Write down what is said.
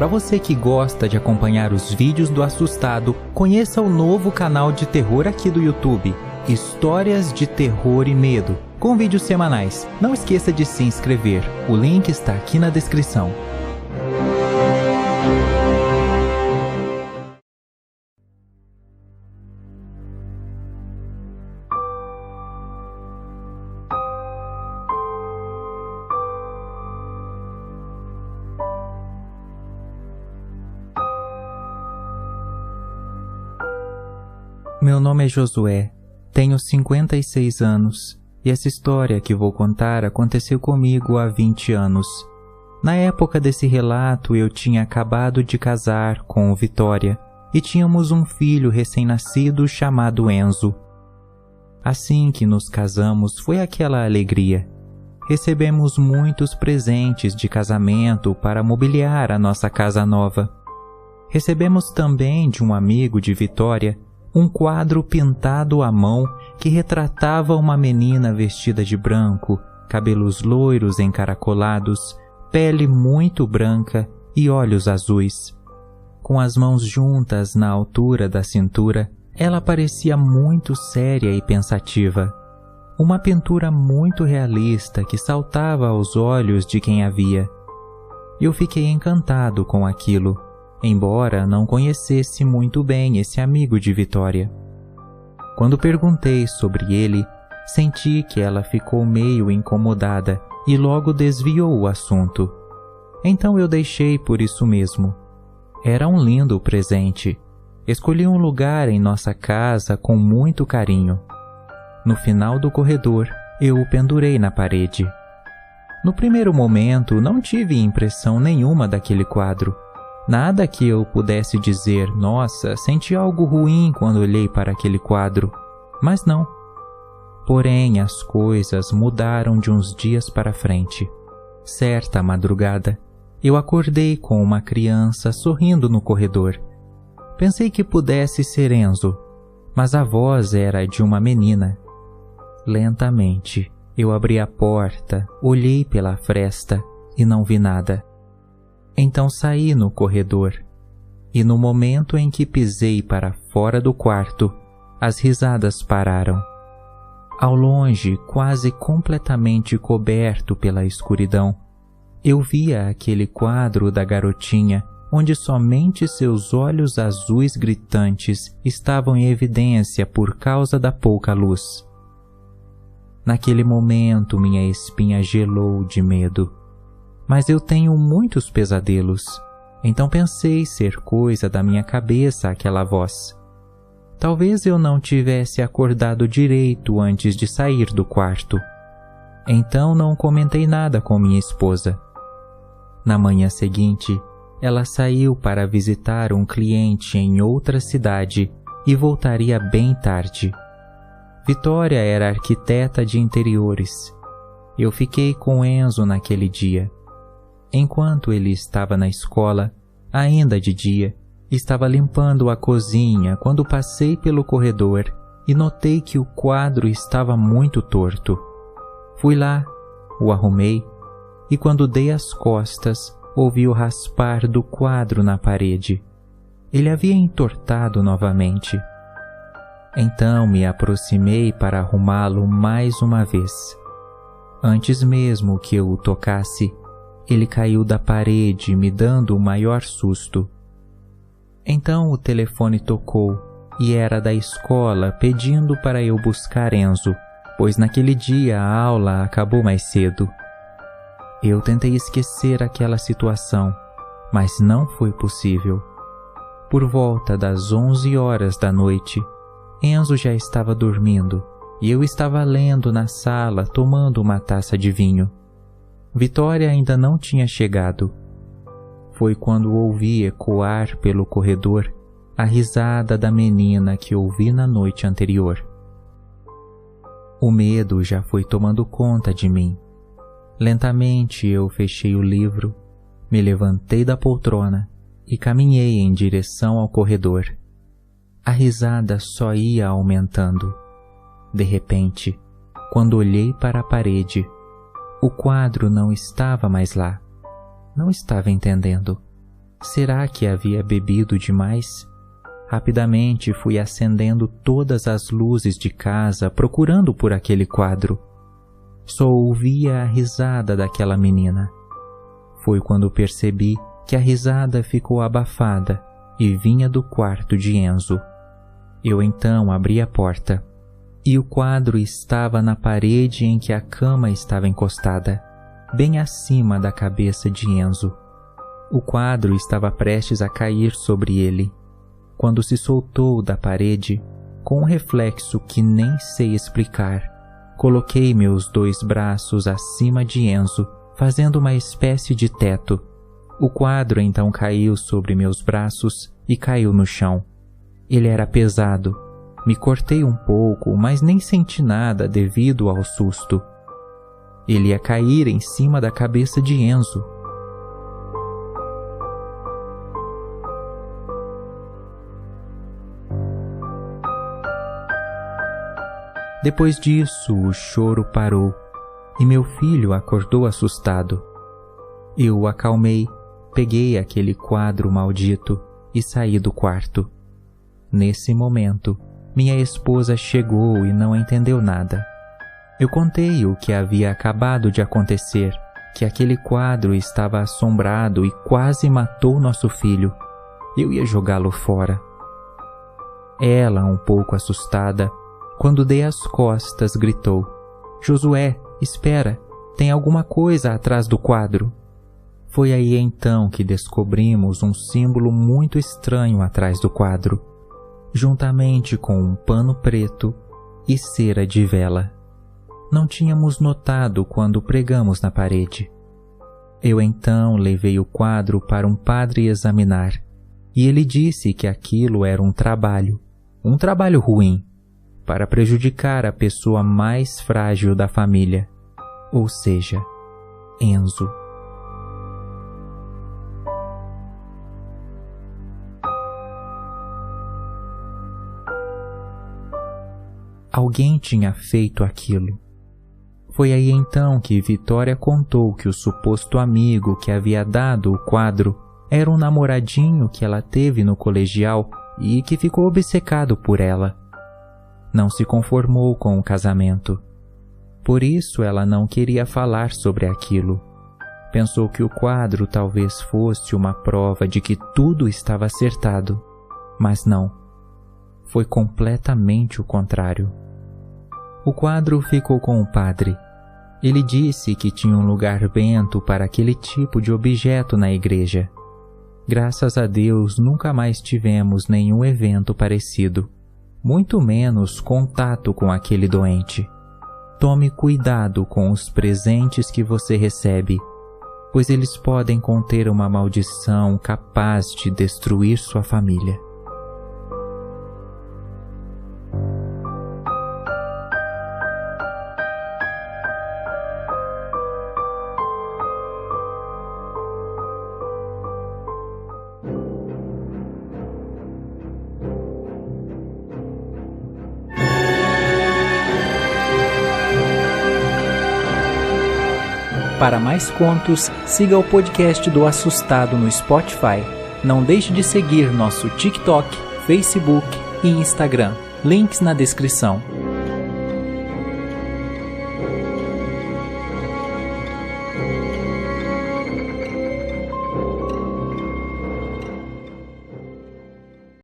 Para você que gosta de acompanhar os vídeos do Assustado, conheça o novo canal de terror aqui do YouTube, Histórias de Terror e Medo, com vídeos semanais. Não esqueça de se inscrever, o link está aqui na descrição. Meu nome é Josué, tenho 56 anos e essa história que vou contar aconteceu comigo há 20 anos. Na época desse relato eu tinha acabado de casar com Vitória e tínhamos um filho recém-nascido chamado Enzo. Assim que nos casamos foi aquela alegria. Recebemos muitos presentes de casamento para mobiliar a nossa casa nova. Recebemos também de um amigo de Vitória um quadro pintado à mão que retratava uma menina vestida de branco, cabelos loiros encaracolados, pele muito branca e olhos azuis. Com as mãos juntas na altura da cintura, ela parecia muito séria e pensativa. Uma pintura muito realista que saltava aos olhos de quem a via. Eu fiquei encantado com aquilo, embora não conhecesse muito bem esse amigo de Vitória. Quando perguntei sobre ele, senti que ela ficou meio incomodada e logo desviou o assunto. Então eu deixei por isso mesmo. Era um lindo presente. Escolhi um lugar em nossa casa com muito carinho. No final do corredor, eu o pendurei na parede. No primeiro momento, não tive impressão nenhuma daquele quadro. Nada que eu pudesse dizer, nossa, senti algo ruim quando olhei para aquele quadro. Mas não. Porém, as coisas mudaram de uns dias para frente. Certa madrugada, eu acordei com uma criança sorrindo no corredor. Pensei que pudesse ser Enzo, mas a voz era de uma menina. Lentamente, eu abri a porta, olhei pela fresta e não vi nada. Então saí no corredor, e no momento em que pisei para fora do quarto, as risadas pararam. Ao longe, quase completamente coberto pela escuridão, eu via aquele quadro da garotinha, onde somente seus olhos azuis gritantes estavam em evidência por causa da pouca luz. Naquele momento, minha espinha gelou de medo. Mas eu tenho muitos pesadelos, então pensei ser coisa da minha cabeça aquela voz. Talvez eu não tivesse acordado direito antes de sair do quarto. Então não comentei nada com minha esposa. Na manhã seguinte, ela saiu para visitar um cliente em outra cidade e voltaria bem tarde. Vitória era arquiteta de interiores. Eu fiquei com Enzo naquele dia. Enquanto ele estava na escola, ainda de dia, estava limpando a cozinha quando passei pelo corredor e notei que o quadro estava muito torto. Fui lá, o arrumei e quando dei as costas, ouvi o raspar do quadro na parede. Ele havia entortado novamente. Então me aproximei para arrumá-lo mais uma vez. Antes mesmo que eu o tocasse, ele caiu da parede, me dando o maior susto. Então o telefone tocou e era da escola pedindo para eu buscar Enzo, pois naquele dia a aula acabou mais cedo. Eu tentei esquecer aquela situação, mas não foi possível. Por volta das 11 horas da noite, Enzo já estava dormindo e eu estava lendo na sala tomando uma taça de vinho. Vitória ainda não tinha chegado. Foi quando ouvi ecoar pelo corredor a risada da menina que ouvi na noite anterior. O medo já foi tomando conta de mim. Lentamente eu fechei o livro, me levantei da poltrona e caminhei em direção ao corredor. A risada só ia aumentando. De repente, quando olhei para a parede, o quadro não estava mais lá. Não estava entendendo. Será que havia bebido demais? Rapidamente fui acendendo todas as luzes de casa procurando por aquele quadro. Só ouvia a risada daquela menina. Foi quando percebi que a risada ficou abafada e vinha do quarto de Enzo. Eu então abri a porta e o quadro estava na parede em que a cama estava encostada, bem acima da cabeça de Enzo. O quadro estava prestes a cair sobre ele, quando se soltou da parede, com um reflexo que nem sei explicar. Coloquei meus 2 braços acima de Enzo, fazendo uma espécie de teto. O quadro então caiu sobre meus braços e caiu no chão. Ele era pesado. Me cortei um pouco, mas nem senti nada devido ao susto. Ele ia cair em cima da cabeça de Enzo. Depois disso, o choro parou e meu filho acordou assustado. Eu o acalmei, peguei aquele quadro maldito e saí do quarto. Nesse momento, minha esposa chegou e não entendeu nada. Eu contei o que havia acabado de acontecer, que aquele quadro estava assombrado e quase matou nosso filho. Eu ia jogá-lo fora. Ela, um pouco assustada, quando dei as costas, gritou: "Josué, espera, tem alguma coisa atrás do quadro." Foi aí então que descobrimos um símbolo muito estranho atrás do quadro, juntamente com um pano preto e cera de vela. Não tínhamos notado quando pregamos na parede. Eu então levei o quadro para um padre examinar, e ele disse que aquilo era um trabalho ruim, para prejudicar a pessoa mais frágil da família, ou seja, Enzo. Alguém tinha feito aquilo. Foi aí então que Vitória contou que o suposto amigo que havia dado o quadro era um namoradinho que ela teve no colegial e que ficou obcecado por ela. Não se conformou com o casamento. Por isso ela não queria falar sobre aquilo. Pensou que o quadro talvez fosse uma prova de que tudo estava acertado, mas não. Foi completamente o contrário. O quadro ficou com o padre. Ele disse que tinha um lugar bento para aquele tipo de objeto na igreja. Graças a Deus nunca mais tivemos nenhum evento parecido, muito menos contato com aquele doente. Tome cuidado com os presentes que você recebe, pois eles podem conter uma maldição capaz de destruir sua família. Para mais contos, siga o podcast do Assustado no Spotify. Não deixe de seguir nosso TikTok, Facebook e Instagram. Links na descrição.